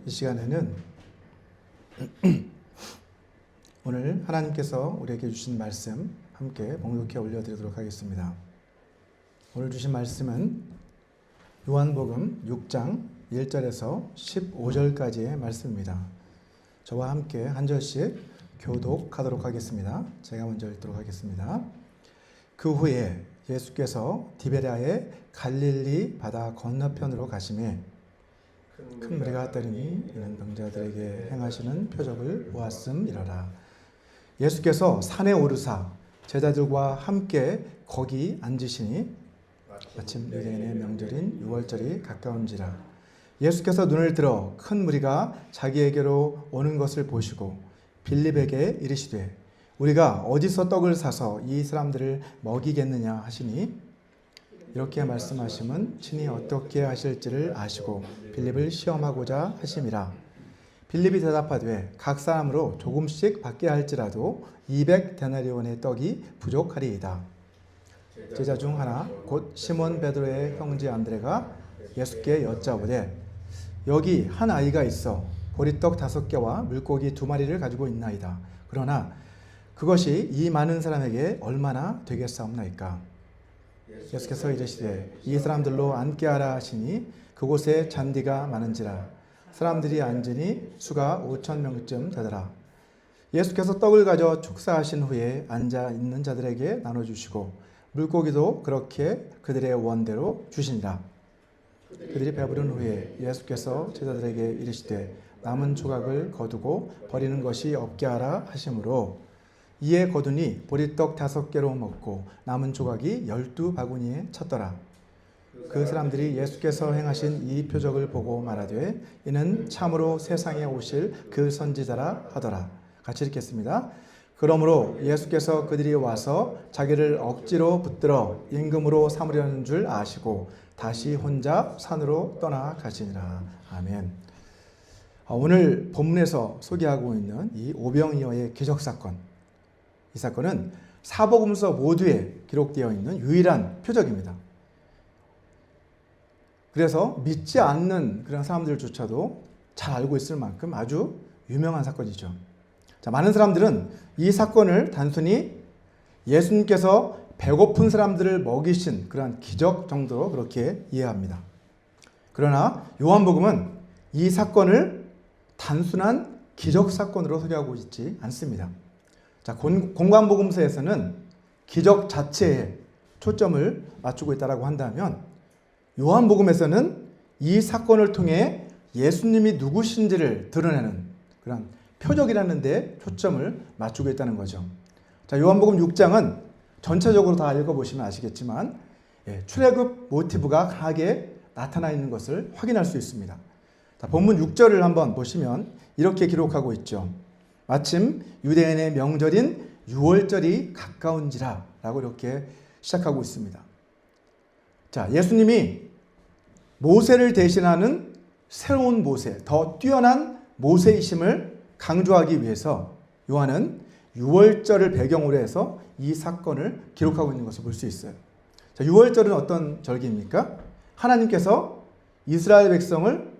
이 시간에는 오늘 하나님께서 우리에게 주신 말씀 함께 봉독해 올려드리도록 하겠습니다. 오늘 주신 말씀은 요한복음 6장 1절에서 15절까지의 말씀입니다. 저와 함께 한 절씩 교독하도록 하겠습니다. 제가 먼저 읽도록 하겠습니다. 그 후에 예수께서 디베랴의 갈릴리 바다 건너편으로 가시매 큰 무리가 따르니 이는 병자들에게 행하시는 표적을 보았음이러라. 예수께서 산에 오르사 제자들과 함께 거기 앉으시니 마침 유대인의 명절인 유월절이 가까운지라. 예수께서 눈을 들어 큰 무리가 자기에게로 오는 것을 보시고 빌립에게 이르시되 우리가 어디서 떡을 사서 이 사람들을 먹이겠느냐 하시니 이렇게 말씀하심은 친히 어떻게 하실지를 아시고 빌립을 시험하고자 하심이라. 빌립이 대답하되 각 사람으로 조금씩 받게 할지라도 200데나리온의 떡이 부족하리이다. 제자 중 하나 곧 시몬 베드로의 형제 안드레가 예수께 여짜오되 여기 한 아이가 있어 보리떡 5개와 물고기 2마리를 가지고 있나이다. 그러나 그것이 이 많은 사람에게 얼마나 되겠사옵나이까. 예수께서 이르시되 이 사람들로 앉게 하라 하시니 그곳에 잔디가 많은지라. 사람들이 앉으니 수가 5,000명쯤 되더라. 예수께서 떡을 가져 축사하신 후에 앉아 있는 자들에게 나눠주시고 물고기도 그렇게 그들의 원대로 주시니라. 그들이 배부른 후에 예수께서 제자들에게 이르시되 남은 조각을 거두고 버리는 것이 없게 하라 하시므로 이에 거두니 보리떡 5개로 먹고 남은 조각이 12바구니에 찼더라. 그 사람들이 예수께서 행하신 이 표적을 보고 말하되 이는 참으로 세상에 오실 그 선지자라 하더라. 같이 읽겠습니다. 그러므로 예수께서 그들이 와서 자기를 억지로 붙들어 임금으로 삼으려는 줄 아시고 다시 혼자 산으로 떠나가시니라. 아멘. 오늘 본문에서 소개하고 있는 이 오병이어의 기적사건, 이 사건은 사복음서 모두에 기록되어 있는 유일한 표적입니다. 그래서 믿지 않는 그런 사람들조차도 잘 알고 있을 만큼 아주 유명한 사건이죠. 자, 많은 사람들은 이 사건을 단순히 예수님께서 배고픈 사람들을 먹이신 그런 기적 정도로 그렇게 이해합니다. 그러나 요한복음은 이 사건을 단순한 기적 사건으로 소개하고 있지 않습니다. 자, 공관복음서에서는 기적 자체에 초점을 맞추고 있다고 한다면 요한복음에서는 이 사건을 통해 예수님이 누구신지를 드러내는 그런 표적이라는 데 초점을 맞추고 있다는 거죠. 자, 요한복음 6장은 전체적으로 다 읽어보시면 아시겠지만 출애굽 모티브가 강하게 나타나 있는 것을 확인할 수 있습니다. 자, 본문 6절을 한번 보시면 이렇게 기록하고 있죠. 마침 유대인의 명절인 유월절이 가까운지라 라고 이렇게 시작하고 있습니다. 자, 예수님이 모세를 대신하는 새로운 모세, 더 뛰어난 모세이심을 강조하기 위해서 요한은 유월절을 배경으로 해서 이 사건을 기록하고 있는 것을 볼 수 있어요. 자, 유월절은 어떤 절기입니까? 하나님께서 이스라엘 백성을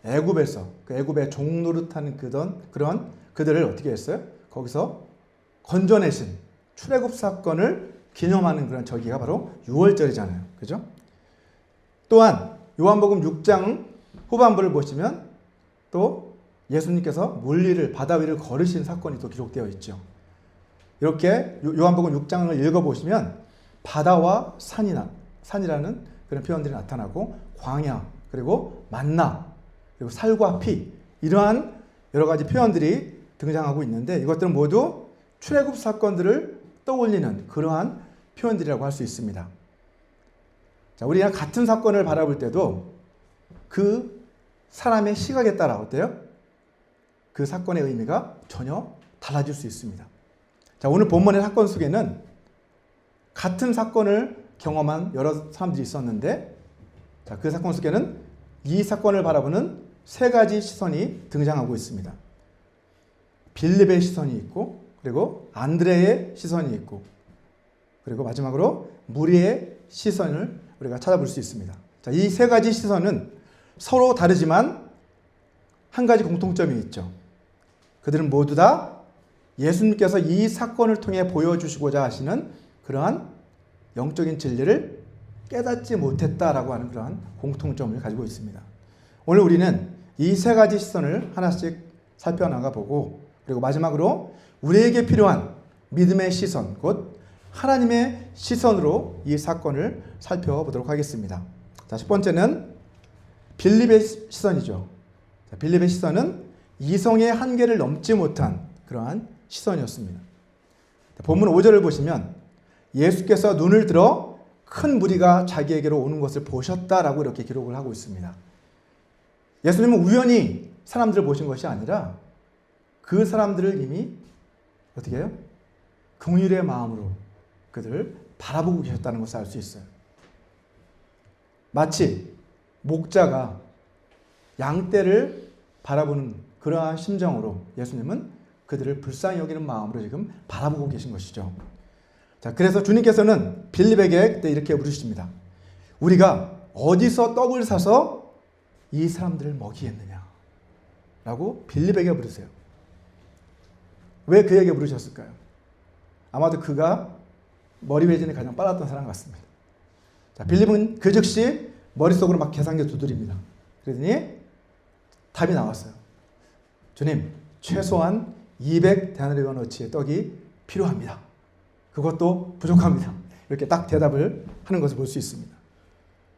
애굽에서 그 애굽의 종노릇하는 그런 그들을 어떻게 했어요? 거기서 건져내신 출애굽 사건을 기념하는 그런 절기가 바로 유월절이잖아요. 그죠? 또한 요한복음 6장 후반부를 보시면 또 예수님께서 물리를 바다 위를 걸으신 사건이 또 기록되어 있죠. 이렇게 요한복음 6장을 읽어보시면 바다와 산이라는 그런 표현들이 나타나고 광야, 그리고 만나, 그리고 살과 피, 이러한 여러 가지 표현들이 등장하고 있는데 이것들은 모두 출애굽 사건들을 떠올리는 그러한 표현들이라고 할 수 있습니다. 자, 우리가 같은 사건을 바라볼 때도 그 사람의 시각에 따라 어때요? 그 사건의 의미가 전혀 달라질 수 있습니다. 자, 오늘 본문의 사건 속에는 같은 사건을 경험한 여러 사람들이 있었는데 자, 그 사건 속에는 이 사건을 바라보는 3가지 시선이 등장하고 있습니다. 빌립의 시선이 있고, 그리고 안드레의 시선이 있고, 그리고 마지막으로 무리의 시선을 우리가 찾아볼 수 있습니다. 자, 이 3가지 시선은 서로 다르지만 한 가지 공통점이 있죠. 그들은 모두 다 예수님께서 이 사건을 통해 보여주시고자 하시는 그러한 영적인 진리를 깨닫지 못했다라고 하는 그러한 공통점을 가지고 있습니다. 오늘 우리는 이 세 가지 시선을 하나씩 살펴나가 보고, 그리고 마지막으로 우리에게 필요한 믿음의 시선, 곧 하나님의 시선으로 이 사건을 살펴보도록 하겠습니다. 자, 첫 번째는 빌립의 시선이죠. 자, 빌립의 시선은 이성의 한계를 넘지 못한 그러한 시선이었습니다. 본문 5절을 보시면 예수께서 눈을 들어 큰 무리가 자기에게로 오는 것을 보셨다라고 이렇게 기록을 하고 있습니다. 예수님은 우연히 사람들을 보신 것이 아니라 그 사람들을 이미 어떻게 해요? 긍휼의 마음으로 그들을 바라보고 계셨다는 것을 알 수 있어요. 마치 목자가 양떼를 바라보는 그러한 심정으로 예수님은 그들을 불쌍히 여기는 마음으로 지금 바라보고 계신 것이죠. 자, 그래서 주님께서는 빌립에게 그때 이렇게 물으십니다. 우리가 어디서 떡을 사서 이 사람들을 먹이겠느냐? 라고 빌립에게 물으세요. 왜 그에게 물으셨을까요? 아마도 그가 머리 회전이 가장 빨랐던 사람 같습니다. 자, 빌립은 그 즉시 머릿속으로 막 계산기 두드립니다. 그러더니 답이 나왔어요. 주님, 최소한 200데나리온어치의 떡이 필요합니다. 그것도 부족합니다. 이렇게 딱 대답을 하는 것을 볼 수 있습니다.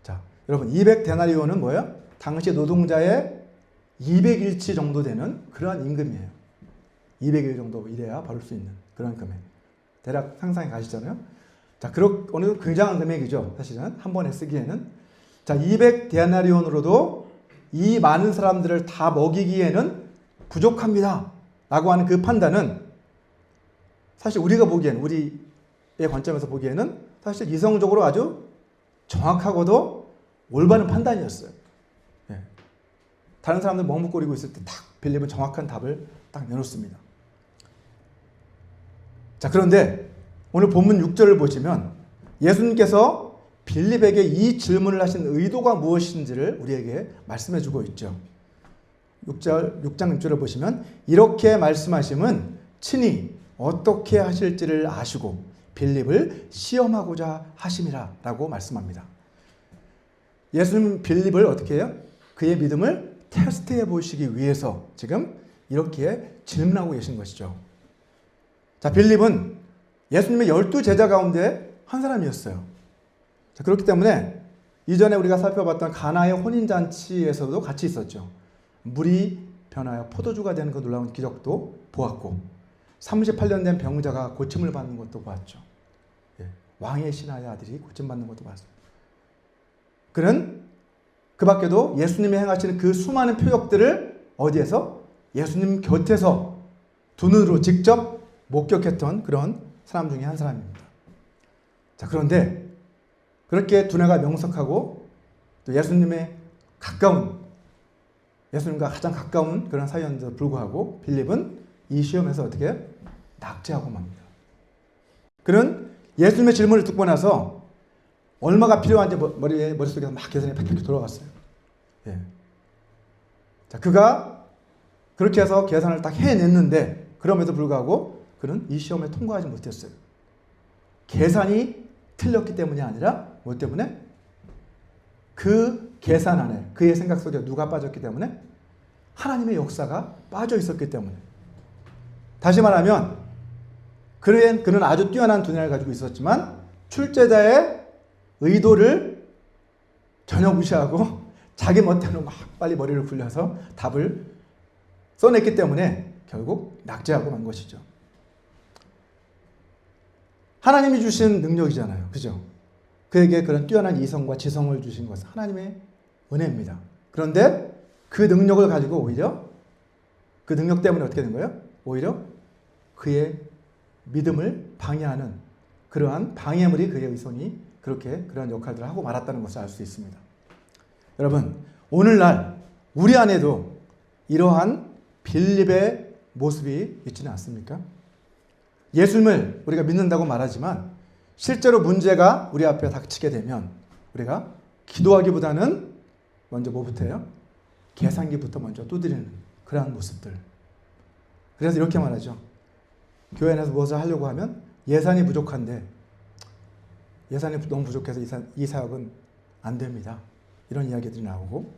자, 여러분 200데나리온은 뭐예요? 당시 노동자의 200일치 정도 되는 그러한 임금이에요. 200일 정도 일해야 벌을 수 있는 그런 금액. 대략 상상이 가시잖아요. 자, 어느 정도 굉장한 금액이죠. 사실은 한 번에 쓰기에는. 자, 200데나리온으로도 이 많은 사람들을 다 먹이기에는 부족합니다. 라고 하는 그 판단은 사실 우리가 보기에는, 우리의 관점에서 보기에는 사실 이성적으로 아주 정확하고도 올바른 판단이었어요. 예. 다른 사람들 머뭇거리고 있을 때 딱 빌립은 정확한 답을 딱 내놓습니다. 자, 그런데 오늘 본문 6절을 보시면 예수님께서 빌립에게 이 질문을 하신 의도가 무엇인지를 우리에게 말씀해 주고 있죠. 6장 6절을 보시면 이렇게 말씀하심은 친히 어떻게 하실지를 아시고 빌립을 시험하고자 하심이라 라고 말씀합니다. 예수님 빌립을 어떻게 해요? 그의 믿음을 테스트해 보시기 위해서 지금 이렇게 질문하고 계신 것이죠. 자, 빌립은 예수님의 12제자 가운데 한 사람이었어요. 자, 그렇기 때문에 이전에 우리가 살펴봤던 가나의 혼인잔치에서도 같이 있었죠. 물이 변하여 포도주가 되는 그 놀라운 기적도 보았고 38년 된 병자가 고침을 받는 것도 보았죠. 예, 왕의 신하의 아들이 고침받는 것도 봤어요. 그는 그 밖에도 예수님이 행하시는 그 수많은 표적들을 어디에서? 예수님 곁에서 두 눈으로 직접 목격했던 그런 사람 중에 한 사람입니다. 자, 그런데 그렇게 두뇌가 명석하고 또 예수님과 가장 가까운 그런 사이였는데도 불구하고 빌립은 이 시험에서 어떻게 낙제하고 맙니다. 그는 예수님의 질문을 듣고 나서 얼마가 필요한지 머릿속에서 막 계산이 팍팍 돌아갔어요. 예. 자, 그가 그렇게 해서 계산을 딱 해냈는데 그럼에도 불구하고 그는 이 시험에 통과하지 못했어요. 계산이 틀렸기 때문이 아니라 뭐 때문에? 그 계산 안에 그의 생각 속에 누가 빠졌기 때문에? 하나님의 역사가 빠져 있었기 때문에. 다시 말하면 그는 아주 뛰어난 두뇌를 가지고 있었지만 출제자의 의도를 전혀 무시하고 자기 멋대로 막 빨리 머리를 굴려서 답을 써냈기 때문에 결국 낙제하고 만 것이죠. 하나님이 주신 능력이잖아요. 그죠? 그에게 그런 뛰어난 이성과 지성을 주신 것은 하나님의 은혜입니다. 그런데 그 능력을 가지고 오히려 그 능력 때문에 어떻게 된 거예요? 오히려 그의 믿음을 방해하는 그러한 방해물이 그의 의손이 그렇게 그런 역할들을 하고 말았다는 것을 알 수 있습니다. 여러분, 오늘날 우리 안에도 이러한 빌립의 모습이 있지는 않습니까? 예수님을 우리가 믿는다고 말하지만 실제로 문제가 우리 앞에 닥치게 되면 우리가 기도하기보다는 먼저 뭐부터 해요? 계산기부터 먼저 두드리는 그러한 모습들. 그래서 이렇게 말하죠. 교회 안에서 무엇을 하려고 하면 예산이 부족한데 예산이 너무 부족해서 이 사역은 안 됩니다. 이런 이야기들이 나오고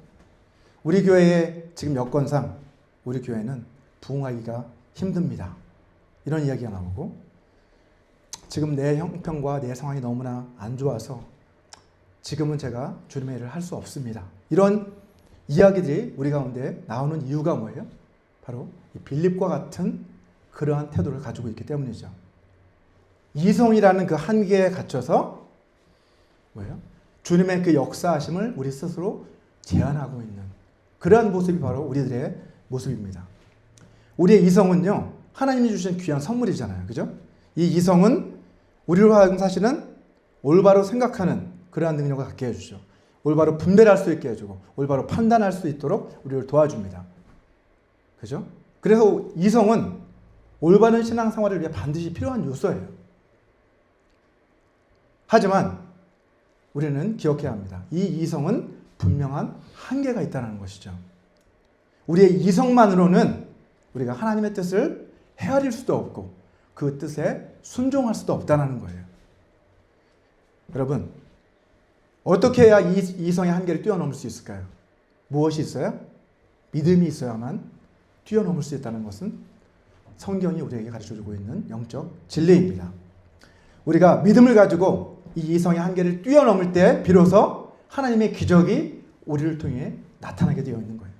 우리 교회의 지금 여건상 우리 교회는 부흥하기가 힘듭니다. 이런 이야기가 나오고 지금 내 형편과 내 상황이 너무나 안 좋아서 지금은 제가 주님의 일을 할 수 없습니다. 이런 이야기들이 우리 가운데 나오는 이유가 뭐예요? 바로 이 빌립과 같은 그러한 태도를 가지고 있기 때문이죠. 이성이라는 그 한계에 갇혀서 뭐예요? 주님의 그 역사하심을 우리 스스로 제한하고 있는 그러한 모습이 바로 우리들의 모습입니다. 우리의 이성은요, 하나님이 주신 귀한 선물이잖아요. 그죠? 이 이성은 우리로 하여금 사실은 올바로 생각하는 그러한 능력을 갖게 해주죠. 올바로 분별할 수 있게 해주고 올바로 판단할 수 있도록 우리를 도와줍니다. 그죠? 그래서 이성은 올바른 신앙생활을 위해 반드시 필요한 요소예요. 하지만 우리는 기억해야 합니다. 이 이성은 분명한 한계가 있다는 것이죠. 우리의 이성만으로는 우리가 하나님의 뜻을 헤아릴 수도 없고 그 뜻에 순종할 수도 없다는 거예요. 여러분, 어떻게 해야 이 이성의 한계를 뛰어넘을 수 있을까요? 무엇이 있어요? 믿음이 있어야만 뛰어넘을 수 있다는 것은 성경이 우리에게 가르쳐주고 있는 영적 진리입니다. 우리가 믿음을 가지고 이 이성의 한계를 뛰어넘을 때 비로소 하나님의 기적이 우리를 통해 나타나게 되어 있는 거예요.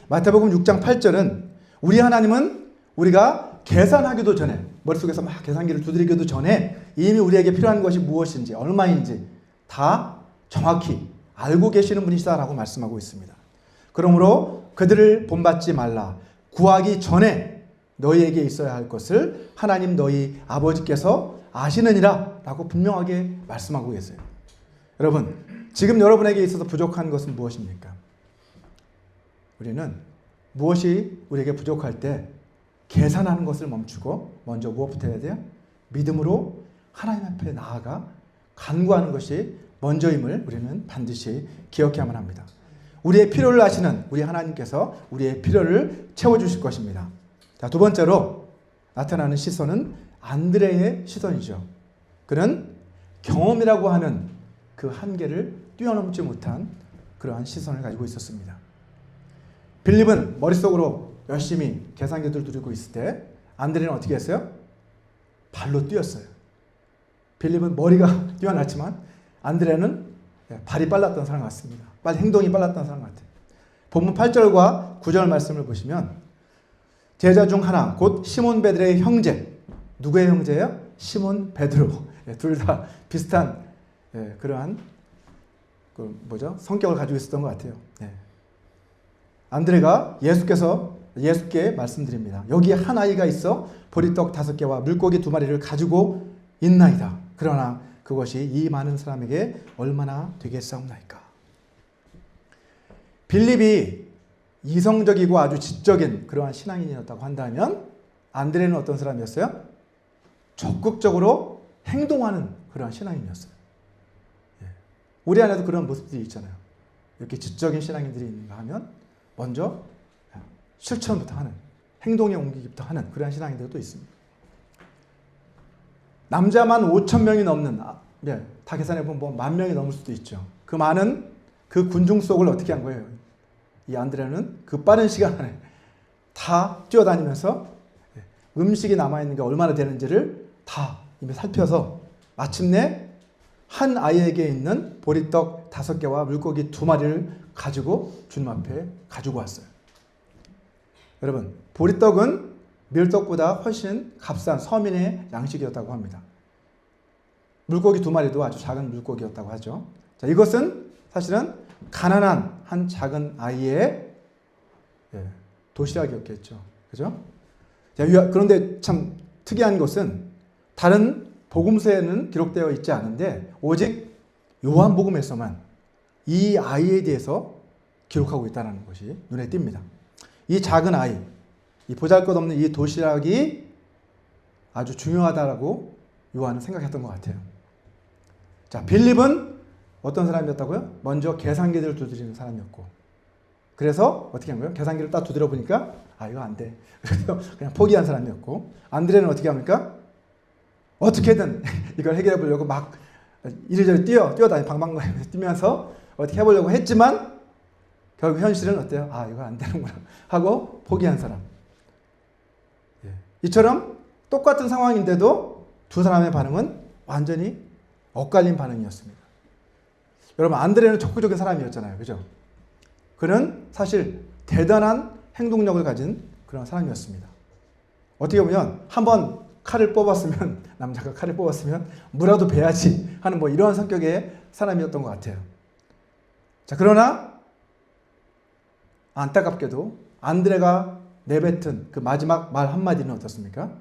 마태복음 6장 8절은 우리 하나님은 우리가 계산하기도 전에 머릿속에서 막 계산기를 두드리기도 전에 이미 우리에게 필요한 것이 무엇인지 얼마인지 다 정확히 알고 계시는 분이시다라고 말씀하고 있습니다. 그러므로 그들을 본받지 말라. 구하기 전에 너희에게 있어야 할 것을 하나님 너희 아버지께서 아시느니라 라고 분명하게 말씀하고 계세요. 여러분, 지금 여러분에게 있어서 부족한 것은 무엇입니까? 우리는 무엇이 우리에게 부족할 때 계산하는 것을 멈추고 먼저 무엇부터 해야 돼요? 믿음으로 하나님 앞에 나아가 간구하는 것이 먼저임을 우리는 반드시 기억해야만 합니다. 우리의 필요를 아시는 우리 하나님께서 우리의 필요를 채워주실 것입니다. 자, 두 번째로 나타나는 시선은 안드레의 시선이죠. 그는 경험이라고 하는 그 한계를 뛰어넘지 못한 그러한 시선을 가지고 있었습니다. 빌립은 머릿속으로 열심히 계산기를 두르고 있을 때 안드레는 어떻게 했어요? 발로 뛰었어요. 빌립은 머리가 뛰어났지만 안드레는 발이 빨랐던 사람 같습니다. 빨리 행동이 빨랐던 사람 같아요. 본문 8절과 9절 말씀을 보시면 제자 중 하나 곧 시몬 베드로의 형제, 누구의 형제예요? 시몬 베드로. 둘 다 비슷한 그러한 성격을 가지고 있었던 것 같아요. 안드레가 예수께 말씀드립니다. 여기 한 아이가 있어 보리떡 5개와 물고기 2마리를 가지고 있나이다. 그러나 그것이 이 많은 사람에게 얼마나 되겠사옵나이까. 빌립이 이성적이고 아주 지적인 그러한 신앙인이었다고 한다면 안드레는 어떤 사람이었어요? 적극적으로 행동하는 그러한 신앙인이었어요. 우리 안에도 그런 모습들이 있잖아요. 이렇게 지적인 신앙인들이 있는가 하면 먼저 실천부터 하는, 행동에 옮기기부터 하는 그러한 신앙인들도 있습니다. 남자만 5,000명이 넘는, 다 계산해보면 뭐 10,000명이 넘을 수도 있죠. 그 많은 그 군중 속을 어떻게 한 거예요? 이 안드레는 그 빠른 시간 안에 다 뛰어다니면서 음식이 남아있는 게 얼마나 되는지를 다 이미 살펴서 마침내 한 아이에게 있는 보리떡 5개와 물고기 2마리를 가지고 주님 앞에 가지고 왔어요. 여러분, 보리떡은 밀떡보다 훨씬 값싼 서민의 양식이었다고 합니다. 물고기 2마리도 아주 작은 물고기였다고 하죠. 자, 이것은 사실은 가난한 한 작은 아이의 도시락이었겠죠. 그죠? 자, 그런데 참 특이한 것은 다른 복음서에는 기록되어 있지 않은데 오직 요한복음에서만 이 아이에 대해서 기록하고 있다는 것이 눈에 띕니다. 이 작은 아이, 이 보잘것없는 이 도시락이 아주 중요하다라고 요한은 생각했던 것 같아요. 자, 빌립은 어떤 사람이었다고요? 먼저 계산기들을 두드리는 사람이었고, 그래서 어떻게 한 거예요? 계산기를 딱 두드려 보니까 이거 안 돼. 그래서 그냥 포기한 사람이었고, 안드레는 어떻게 합니까? 어떻게든 이걸 해결해 보려고 막 이리저리 뛰어다니 방방곡곡 뛰면서 어떻게 해보려고 했지만 결국 현실은 어때요? 이거 안 되는구나 하고 포기한 사람. 이처럼 똑같은 상황인데도 두 사람의 반응은 완전히 엇갈린 반응이었습니다. 여러분, 안드레는 적극적인 사람이었잖아요. 그죠? 그는 사실 대단한 행동력을 가진 그런 사람이었습니다. 어떻게 보면 한번 칼을 뽑았으면, 남자가 칼을 뽑았으면 무라도 베야지 하는 이러한 성격의 사람이었던 것 같아요. 자, 그러나 안타깝게도 안드레가 내뱉은 그 마지막 말 한마디는 어떻습니까?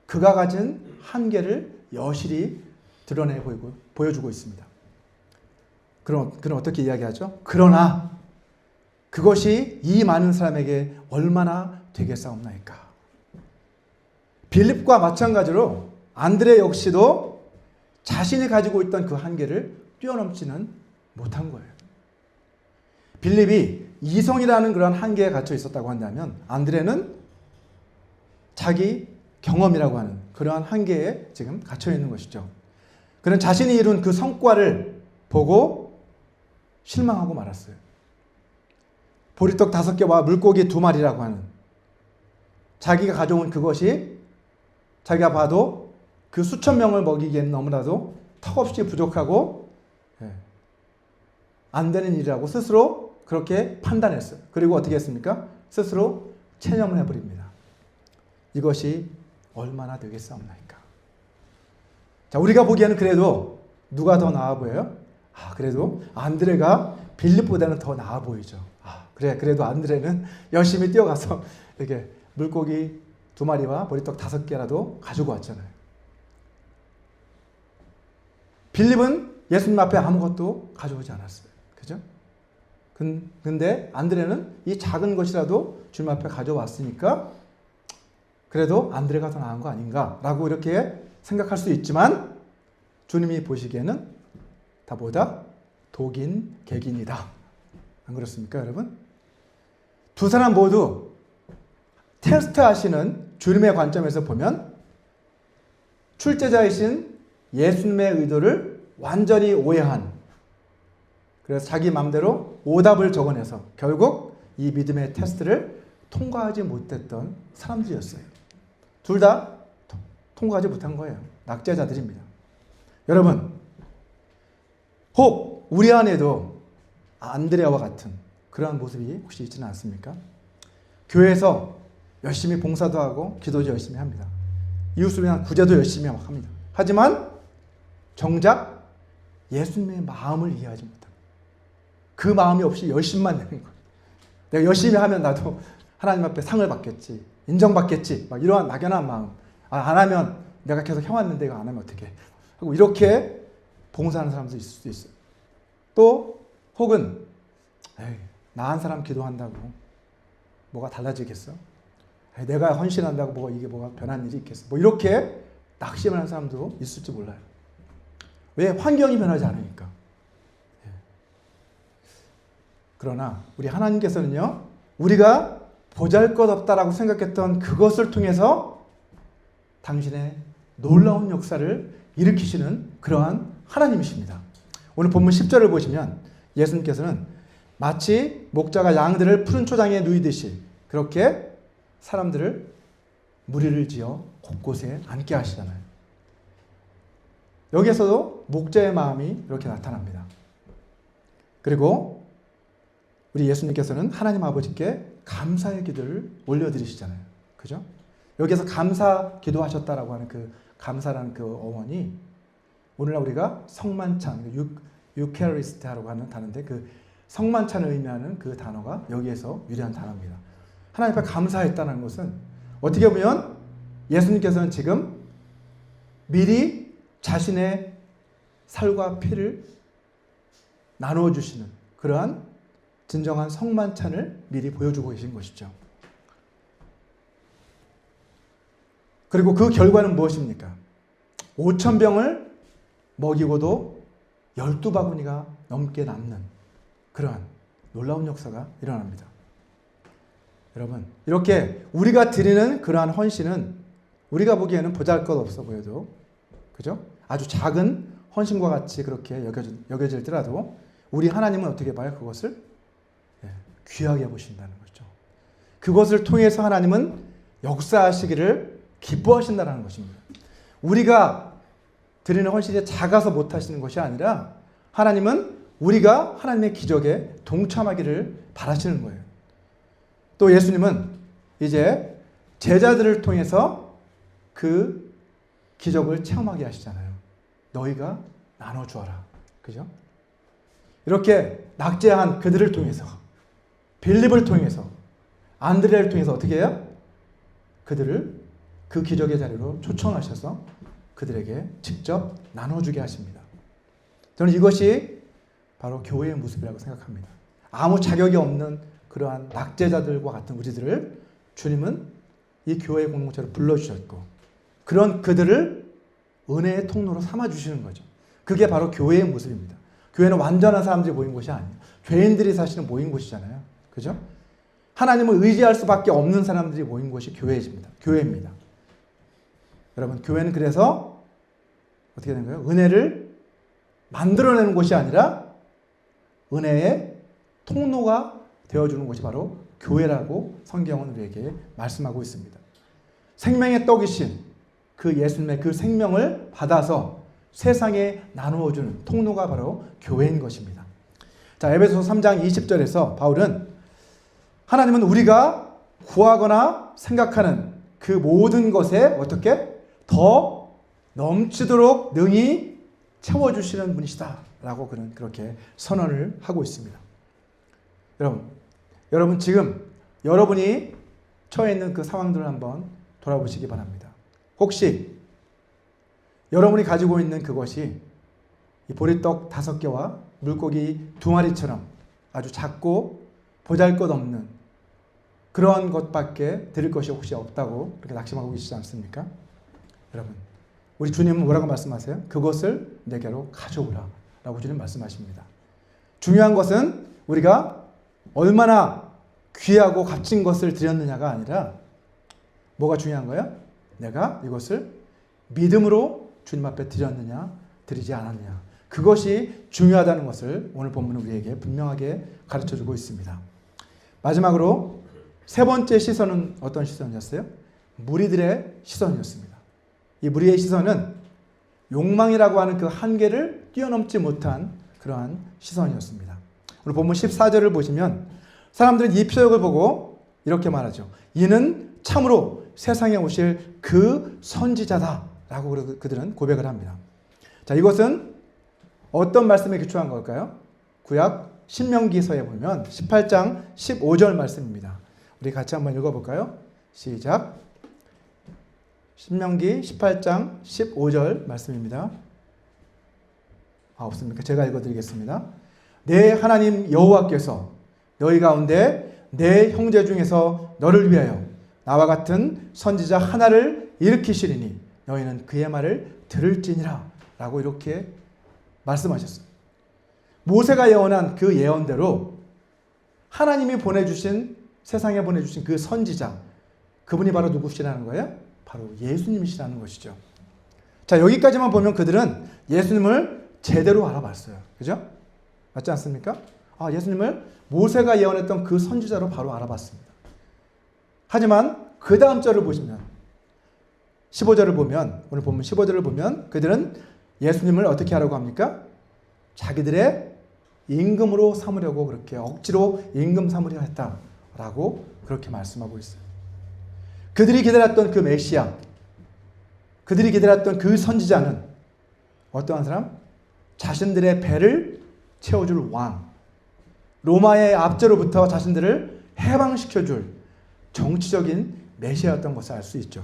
그가 가진 한계를 여실히 드러내 보여주고 있습니다. 그럼 어떻게 이야기하죠? 그러나 그것이 이 많은 사람에게 얼마나 되겠사옵나이까. 빌립과 마찬가지로 안드레 역시도 자신이 가지고 있던 그 한계를 뛰어넘지는 못한 거예요. 빌립이 이성이라는 그런 한계에 갇혀 있었다고 한다면 안드레는 자기 경험이라고 하는 그러한 한계에 지금 갇혀 있는 것이죠. 그는 자신이 이룬 그 성과를 보고 실망하고 말았어요. 보리떡 5개와 물고기 2마리라고 하는 자기가 가져온 그것이 자기가 봐도 그 수천 명을 먹이기에는 너무나도 턱없이 부족하고 안 되는 일이라고 스스로 그렇게 판단했어요. 그리고 어떻게 했습니까? 스스로 체념을 해버립니다. 이것이 얼마나 되겠사옵나이까. 자, 우리가 보기에는 그래도 누가 더 나아 보여요? 그래도 안드레가 빌립보다는 더 나아 보이죠. 그래도 안드레는 열심히 뛰어가서 이렇게 물고기 2마리와 보리떡 5개라도 가지고 왔잖아요. 빌립은 예수님 앞에 아무것도 가져오지 않았어요. 그죠? 근데 안드레는 이 작은 것이라도 주님 앞에 가져왔으니까 그래도 안드레가 더 나은 거 아닌가라고 이렇게 생각할 수 있지만 주님이 보시기에는 다보다 독인 객인이다. 안 그렇습니까, 여러분? 두 사람 모두 테스트하시는 주님의 관점에서 보면 출제자이신 예수님의 의도를 완전히 오해한, 그래서 자기 마음대로 오답을 적어내서 결국 이 믿음의 테스트를 통과하지 못했던 사람들이었어요. 둘 다 통과하지 못한 거예요. 낙제자들입니다. 여러분, 혹 우리 안에도 안드레와 같은 그러한 모습이 혹시 있지는 않습니까? 교회에서 열심히 봉사도 하고 기도도 열심히 합니다. 이웃을 위한 구제도 열심히 합니다. 하지만 정작 예수님의 마음을 이해하지 못합니다. 그 마음이 없이 열심만 내는 거예요. 내가 열심히 하면 나도 하나님 앞에 상을 받겠지, 인정받겠지, 막 이러한 막연한 마음. 안 하면 내가 계속 해왔는데 이거 안 하면 어떡해 하고 이렇게 봉사하는 사람도 있을 수 있어요. 또 혹은 나 한 사람 기도한다고 뭐가 달라지겠어? 내가 헌신한다고 뭐가 변한 일이 있겠어? 이렇게 낙심을 하는 사람도 있을지 몰라요. 왜? 환경이 변하지 않으니까. 그러나 우리 하나님께서는요, 우리가 보잘것없다라고 생각했던 그것을 통해서 당신의 놀라운 역사를 일으키시는 그러한 하나님이십니다. 오늘 본문 10절을 보시면 예수님께서는 마치 목자가 양들을 푸른 초장에 누이듯이 그렇게 사람들을 무리를 지어 곳곳에 앉게 하시잖아요. 여기에서도 목자의 마음이 이렇게 나타납니다. 그리고 우리 예수님께서는 하나님 아버지께 감사의 기도를 올려드리시잖아요. 그죠? 여기에서 감사 기도하셨다라고 하는 그 감사라는 그 어원이 오늘날 우리가 성만찬, 유케리스트라고 하는 단어인데 그 성만찬을 의미하는 그 단어가 여기에서 유래한 단어입니다. 하나님 앞에 감사했다는 것은 어떻게 보면 예수님께서는 지금 미리 자신의 살과 피를 나누어 주시는 그러한 진정한 성만찬을 미리 보여주고 계신 것이죠. 그리고 그 결과는 무엇입니까? 5,000병을 먹이고도 12바구니가 넘게 남는 그러한 놀라운 역사가 일어납니다. 여러분, 이렇게 우리가 드리는 그러한 헌신은 우리가 보기에는 보잘것없어 보여도, 그죠? 아주 작은 헌신과 같이 그렇게 여겨질더라도 우리 하나님은 어떻게 봐요? 그것을 귀하게 보신다는 거죠. 그것을 통해서 하나님은 역사하시기를 기뻐하신다는 것입니다. 우리가 드리는 헌신이 작아서 못하시는 것이 아니라 하나님은 우리가 하나님의 기적에 동참하기를 바라시는 거예요. 또 예수님은 이제 제자들을 통해서 그 기적을 체험하게 하시잖아요. 너희가 나눠주어라. 그죠? 이렇게 낙제한 그들을 통해서, 빌립을 통해서, 안드레를 통해서 어떻게 해요? 그들을 그 기적의 자리로 초청하셔서 그들에게 직접 나눠주게 하십니다. 저는 이것이 바로 교회의 모습이라고 생각합니다. 아무 자격이 없는 그러한 낙제자들과 같은 우리들을 주님은 이 교회의 공동체로 불러주셨고, 그런 그들을 은혜의 통로로 삼아주시는 거죠. 그게 바로 교회의 모습입니다. 교회는 완전한 사람들이 모인 곳이 아니에요. 죄인들이 사실은 모인 곳이잖아요. 그죠? 하나님을 의지할 수밖에 없는 사람들이 모인 곳이 교회입니다. 여러분, 교회는 그래서 어떻게 된 거예요? 은혜를 만들어내는 곳이 아니라 은혜의 통로가 되어주는 곳이 바로 교회라고 성경은 우리에게 말씀하고 있습니다. 생명의 떡이신 그 예수님의 그 생명을 받아서 세상에 나누어주는 통로가 바로 교회인 것입니다. 자, 에베소서 3장 20절에서 바울은 하나님은 우리가 구하거나 생각하는 그 모든 것에 어떻게 더 넘치도록 능히 채워주시는 분이시다 라고 그는 그렇게 선언을 하고 있습니다. 여러분 지금 여러분이 처해 있는 그 상황들을 한번 돌아보시기 바랍니다. 혹시 여러분이 가지고 있는 그것이 이 보리떡 5개와 물고기 2마리처럼 아주 작고 보잘것없는 그러한 것밖에 드릴 것이 혹시 없다고 그렇게 낙심하고 계시지 않습니까? 여러분, 우리 주님은 뭐라고 말씀하세요? 그것을 내게로 가져오라 라고 주님 말씀하십니다. 중요한 것은 우리가 얼마나 귀하고 값진 것을 드렸느냐가 아니라 뭐가 중요한 거예요? 내가 이것을 믿음으로 주님 앞에 드렸느냐 드리지 않았느냐, 그것이 중요하다는 것을 오늘 본문은 우리에게 분명하게 가르쳐주고 있습니다. 마지막으로 세 번째 시선은 어떤 시선이었어요? 무리들의 시선이었습니다. 이 무리의 시선은 욕망이라고 하는 그 한계를 뛰어넘지 못한 그러한 시선이었습니다. 오늘 본문 14절을 보시면 사람들은 이 표적을 보고 이렇게 말하죠. 이는 참으로 세상에 오실 그 선지자다 라고 그들은 고백을 합니다. 자, 이것은 어떤 말씀에 기초한 걸까요? 구약 신명기서에 보면 18장 15절 말씀입니다. 우리 같이 한번 읽어볼까요? 시작. 신명기 18장 15절 말씀입니다. 없습니까? 제가 읽어드리겠습니다. 내 하나님 여호와께서 너희 가운데 내 형제 중에서 너를 위하여 나와 같은 선지자 하나를 일으키시리니 너희는 그의 말을 들을지니라 라고 이렇게 말씀하셨어요. 모세가 예언한 그 예언대로 하나님이 보내주신, 세상에 보내주신 그 선지자, 그분이 바로 누구시라는 거예요? 바로 예수님이시라는 것이죠. 자, 여기까지만 보면 그들은 예수님을 제대로 알아봤어요. 그죠? 맞지 않습니까? 예수님을 모세가 예언했던 그 선지자로 바로 알아봤습니다. 하지만 그 다음 절을 보시면 15절을 보면, 오늘 본문 15절을 보면 그들은 예수님을 어떻게 하라고 합니까? 자기들의 임금으로 삼으려고 그렇게 억지로 임금 삼으려 했다라고 그렇게 말씀하고 있어요. 그들이 기다렸던 그 메시아, 그들이 기다렸던 그 선지자는 어떠한 사람? 자신들의 배를 채워줄 왕, 로마의 압제로부터 자신들을 해방시켜줄 정치적인 메시아였던 것을 알 수 있죠.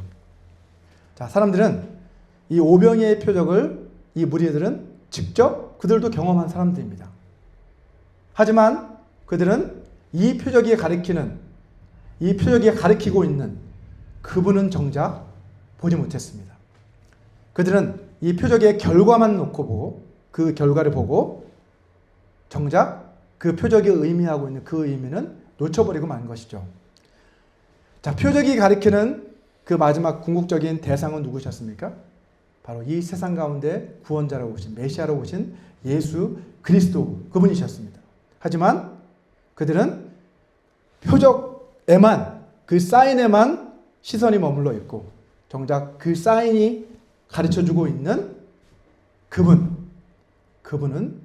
자, 사람들은 이 오병이의 표적을, 이 무리들은 직접 그들도 경험한 사람들입니다. 하지만 그들은 이 표적이 가리키고 있는 그분은 정작 보지 못했습니다. 그들은 이 표적의 결과만 놓고 보고, 그 결과를 보고 정작 그 표적이 의미하고 있는 그 의미는 놓쳐버리고 만 것이죠. 자, 표적이 가리키는 그 마지막 궁극적인 대상은 누구셨습니까? 바로 이 세상 가운데 구원자로 오신, 메시아로 오신 예수 그리스도, 그분이셨습니다. 하지만 그들은 표적에만, 그 사인에만 시선이 머물러 있고 정작 그 사인이 가르쳐주고 있는 그분은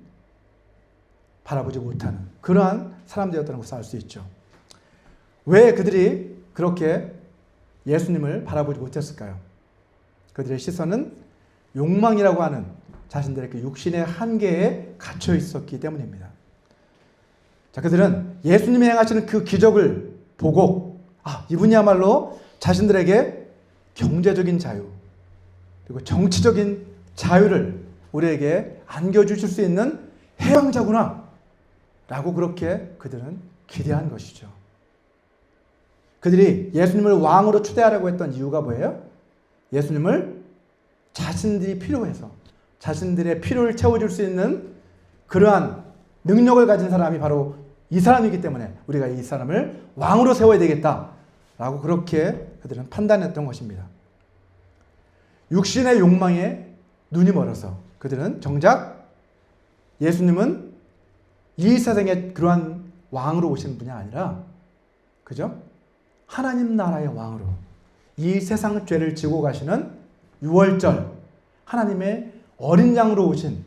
바라보지 못하는 그러한 사람들이었다는 것을 알 수 있죠. 왜 그들이 그렇게 예수님을 바라보지 못했을까요? 그들의 시선은 욕망이라고 하는 자신들의 그 육신의 한계에 갇혀 있었기 때문입니다. 자, 그들은 예수님이 행하시는 그 기적을 보고 이분이야말로 자신들에게 경제적인 자유 그리고 정치적인 자유를 우리에게 안겨주실 수 있는 해방자구나 라고 그렇게 그들은 기대한 것이죠. 그들이 예수님을 왕으로 초대하려고 했던 이유가 뭐예요? 예수님을 자신들이 필요해서 자신들의 필요를 채워줄 수 있는 그러한 능력을 가진 사람이 바로 이 사람이기 때문에 우리가 이 사람을 왕으로 세워야 되겠다라고 그렇게 그들은 판단했던 것입니다. 육신의 욕망에 눈이 멀어서 그들은 정작 예수님은 이 세상에 그러한 왕으로 오신 분이 아니라 그죠? 하나님 나라의 왕으로 이 세상 죄를 지고 가시는 유월절 하나님의 어린 양으로 오신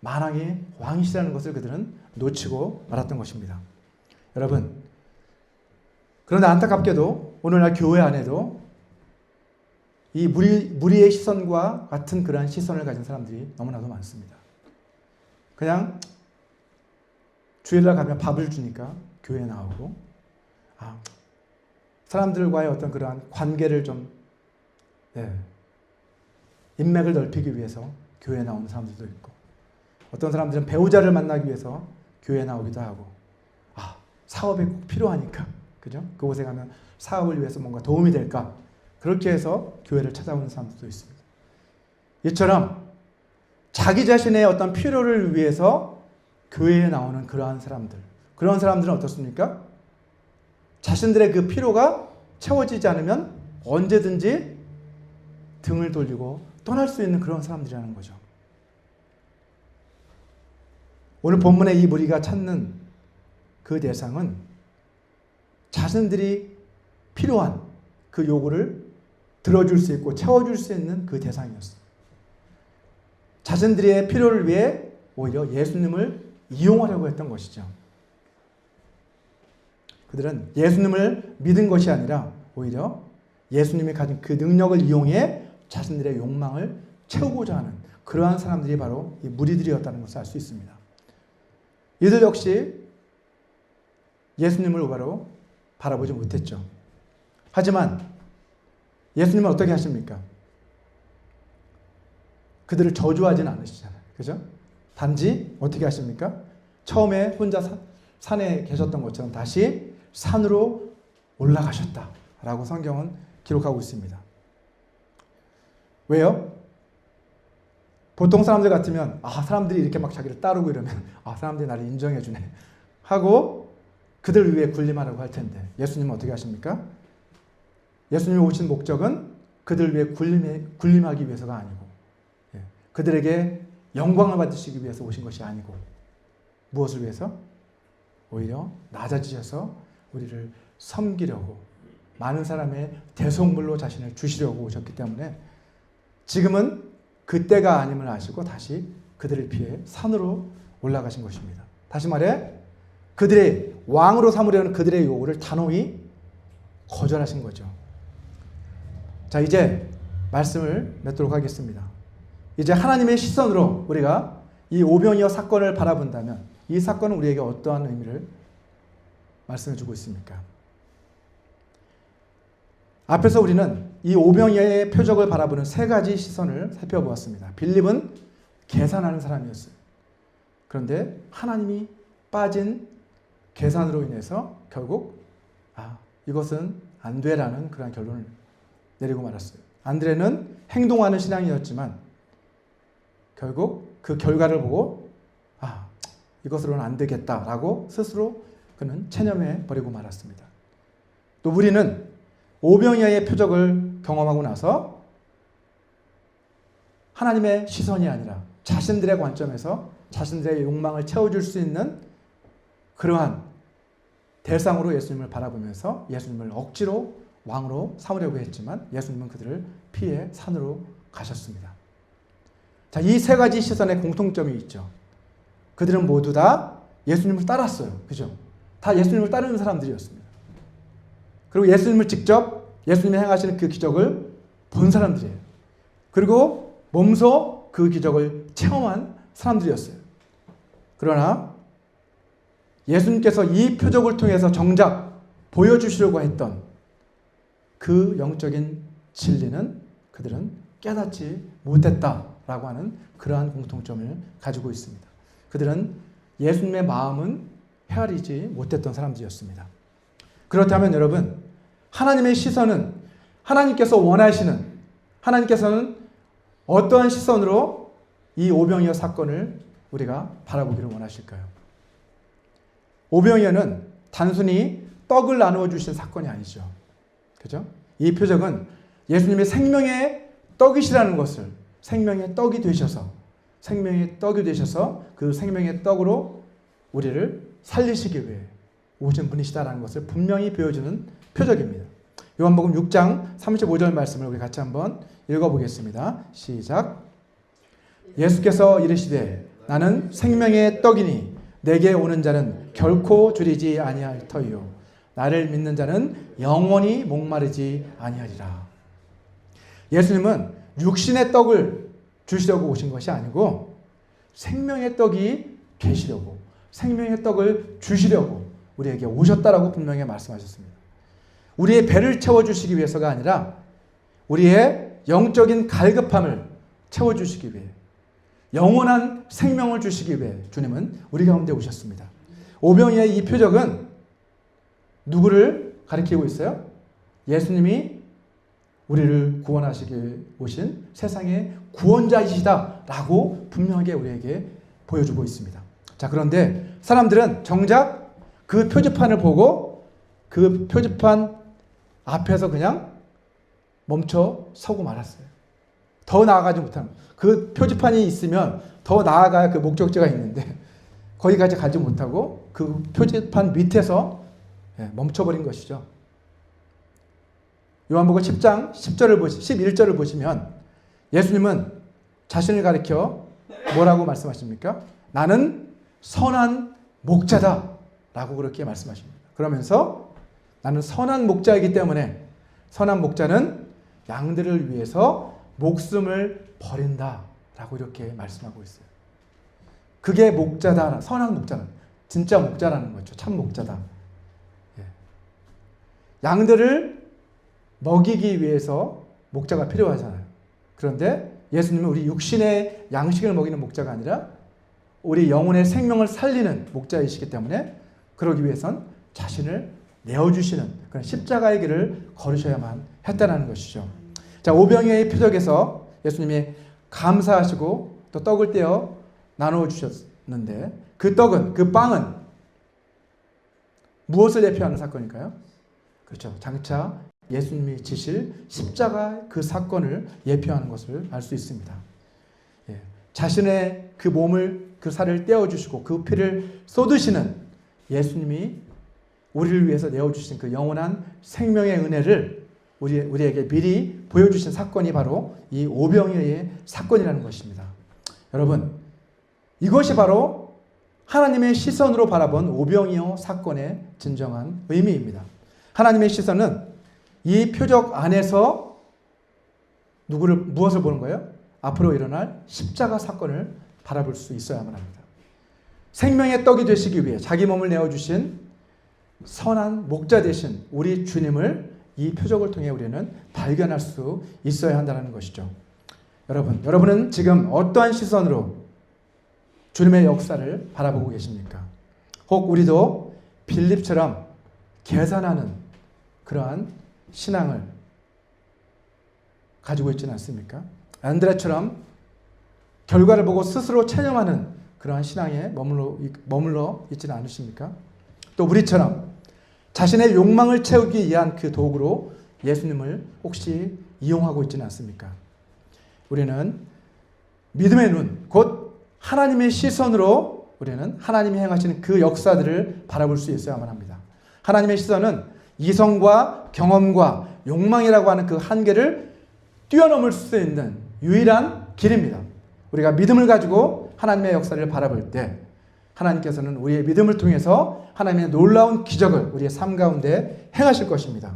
만왕의 왕이시라는 것을 그들은 놓치고 말았던 것입니다. 여러분, 그런데 안타깝게도 오늘날 교회 안에도 이 무리의 시선과 같은 그러한 시선을 가진 사람들이 너무나도 많습니다. 그냥 주일날 가면 밥을 주니까 교회에 나오고 사람들과의 어떤 그러한 관계를 좀 인맥을 넓히기 위해서 교회에 나오는 사람들도 있고 어떤 사람들은 배우자를 만나기 위해서 교회에 나오기도 하고 사업이 꼭 필요하니까 그죠? 그곳에 가면 사업을 위해서 뭔가 도움이 될까 그렇게 해서 교회를 찾아오는 사람들도 있습니다. 이처럼 자기 자신의 어떤 필요를 위해서 교회에 나오는 그러한 사람들은 어떻습니까? 자신들의 그 필요가 채워지지 않으면 언제든지 등을 돌리고 떠날 수 있는 그런 사람들이라는 거죠. 오늘 본문의 이 무리가 찾는 그 대상은 자신들이 필요한 그 요구를 들어줄 수 있고 채워줄 수 있는 그 대상이었습니다. 자신들의 필요를 위해 오히려 예수님을 이용하려고 했던 것이죠. 그들은 예수님을 믿은 것이 아니라 오히려 예수님이 가진 그 능력을 이용해 자신들의 욕망을 채우고자 하는 그러한 사람들이 바로 이 무리들이었다는 것을 알 수 있습니다. 이들 역시 예수님을 바로 바라보지 못했죠. 하지만 예수님은 어떻게 하십니까? 그들을 저주하지는 않으시잖아요. 그죠? 단지 어떻게 하십니까? 처음에 혼자 산에 계셨던 것처럼 다시 산으로 올라가셨다라고 성경은 기록하고 있습니다. 왜요? 보통 사람들 같으면 사람들이 이렇게 막 자기를 따르고 이러면 사람들이 나를 인정해 주네 하고 그들을 위해 군림하라고 할 텐데 예수님은 어떻게 하십니까? 예수님이 오신 목적은 그들을 위해 군림하기 위해서가 아니고 그들에게 영광을 받으시기 위해서 오신 것이 아니고 무엇을 위해서? 오히려 낮아지셔서 우리를 섬기려고 많은 사람의 대속물로 자신을 주시려고 오셨기 때문에 지금은 그때가 아님을 아시고 다시 그들을 피해 산으로 올라가신 것입니다. 다시 말해 그들의 왕으로 삼으려는 그들의 요구를 단호히 거절하신 거죠. 자, 이제 말씀을 맺도록 하겠습니다. 이제 하나님의 시선으로 우리가 이 오병이어 사건을 바라본다면 이 사건은 우리에게 어떠한 의미를 말씀해 주고 있습니까? 앞에서 우리는 이 오병이어의 표적을 바라보는 세 가지 시선을 살펴보았습니다. 빌립은 계산하는 사람이었어요. 그런데 하나님이 빠진 계산으로 인해서 결국 이것은 안 돼라는 그런 결론을 내리고 말았어요. 안드레는 행동하는 신앙이었지만 결국 그 결과를 보고 이것으로는 안 되겠다라고 스스로 그는 체념해 버리고 말았습니다. 또 우리는 오병이어의 표적을 경험하고 나서 하나님의 시선이 아니라 자신들의 관점에서 자신들의 욕망을 채워줄 수 있는 그러한 대상으로 예수님을 바라보면서 예수님을 억지로 왕으로 삼으려고 했지만 예수님은 그들을 피해 산으로 가셨습니다. 자, 이 세 가지 시선의 공통점이 있죠. 그들은 모두 다 예수님을 따랐어요. 그죠? 다 예수님을 따르는 사람들이었습니다. 그리고 예수님을 직접 예수님이 행하시는 그 기적을 본 사람들이에요. 그리고 몸소 그 기적을 체험한 사람들이었어요. 그러나 예수님께서 이 표적을 통해서 정작 보여주시려고 했던 그 영적인 진리는 그들은 깨닫지 못했다라고 하는 그러한 공통점을 가지고 있습니다. 그들은 예수님의 마음은 헤아리지 못했던 사람들이었습니다. 그렇다면 여러분, 하나님의 시선은 하나님께서 원하시는, 하나님께서는 어떠한 시선으로 이 오병이어 사건을 우리가 바라보기를 원하실까요? 오병이어는 단순히 떡을 나누어 주신 사건이 아니죠. 그죠? 이 표적은 예수님의 생명의 떡이시라는 것을, 생명의 떡이 되셔서 그 생명의 떡으로 우리를 살리시기 위해 오신 분이시다라는 것을 분명히 보여주는 표적입니다. 요한복음 6장 35절 말씀을 우리 같이 한번 읽어보겠습니다. 시작. 예수께서 이르시되 나는 생명의 떡이니 내게 오는 자는 결코 줄이지 아니할 터이요 나를 믿는 자는 영원히 목마르지 아니하리라. 예수님은 육신의 떡을 주시려고 오신 것이 아니고 생명의 떡이 계시려고, 생명의 떡을 주시려고 우리에게 오셨다라고 분명히 말씀하셨습니다. 우리의 배를 채워주시기 위해서가 아니라 우리의 영적인 갈급함을 채워주시기 위해, 영원한 생명을 주시기 위해 주님은 우리 가운데 오셨습니다. 오병이어의 이 표적은 누구를 가리키고 있어요? 예수님이 우리를 구원하시기 오신 세상의 구원자이시다라고 분명하게 우리에게 보여주고 있습니다. 자, 그런데 사람들은 정작 그 표지판을 보고 그 표지판 앞에서 그냥 멈춰 서고 말았어요. 더 나아가지 못하는, 그 표지판이 있으면 더 나아가야 그 목적지가 있는데 거기까지 가지 못하고 그 표지판 밑에서 멈춰버린 것이죠. 요한복음 10장 11절을 보시면 예수님은 자신을 가리켜 뭐라고 말씀하십니까? 나는 선한 목자다 라고 그렇게 말씀하십니다. 그러면서 나는 선한 목자이기 때문에 선한 목자는 양들을 위해서 목숨을 버린다 라고 이렇게 말씀하고 있어요. 그게 목자다, 선한 목자는 진짜 목자라는 거죠. 참 목자다. 양들을 먹이기 위해서 목자가 필요하잖아요. 그런데 예수님은 우리 육신의 양식을 먹이는 목자가 아니라 우리 영혼의 생명을 살리는 목자이시기 때문에 그러기 위해선 자신을 내어주시는 그런 십자가의 길을 걸으셔야만 했다는 것이죠. 자, 오병이어의 표적에서 예수님이 감사하시고 또 떡을 떼어 나누어 주셨는데 그 떡은, 그 빵은 무엇을 대표하는 사건일까요? 그렇죠. 장차 예수님이 지실 십자가 그 사건을 예표하는 것을 알 수 있습니다. 자신의 그 몸을, 그 살을 떼어주시고 그 피를 쏟으시는 예수님이 우리를 위해서 내어주신 그 영원한 생명의 은혜를 우리에게 미리 보여주신 사건이 바로 이 오병이어의 사건이라는 것입니다. 여러분, 이것이 바로 하나님의 시선으로 바라본 오병이어 사건의 진정한 의미입니다. 하나님의 시선은 이 표적 안에서 무엇을 보는 거예요? 앞으로 일어날 십자가 사건을 바라볼 수 있어야만 합니다. 생명의 떡이 되시기 위해 자기 몸을 내어주신 선한 목자 되신 우리 주님을 이 표적을 통해 우리는 발견할 수 있어야 한다는 것이죠. 여러분은 지금 어떠한 시선으로 주님의 역사를 바라보고 계십니까? 혹 우리도 빌립처럼 계산하는 그러한 신앙을 가지고 있지는 않습니까? 안드레처럼 결과를 보고 스스로 체념하는 그러한 신앙에 머물러 있지는 않으십니까? 또 우리처럼 자신의 욕망을 채우기 위한 그 도구로 예수님을 혹시 이용하고 있지는 않습니까? 우리는 믿음의 눈, 곧 하나님의 시선으로 우리는 하나님이 행하시는 그 역사들을 바라볼 수 있어야만 합니다. 하나님의 시선은 이성과 경험과 욕망이라고 하는 그 한계를 뛰어넘을 수 있는 유일한 길입니다. 우리가 믿음을 가지고 하나님의 역사를 바라볼 때 하나님께서는 우리의 믿음을 통해서 하나님의 놀라운 기적을 우리의 삶 가운데 행하실 것입니다.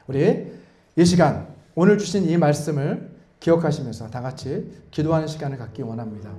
우리 이 시간 오늘 주신 이 말씀을 기억하시면서 다 같이 기도하는 시간을 갖기 원합니다.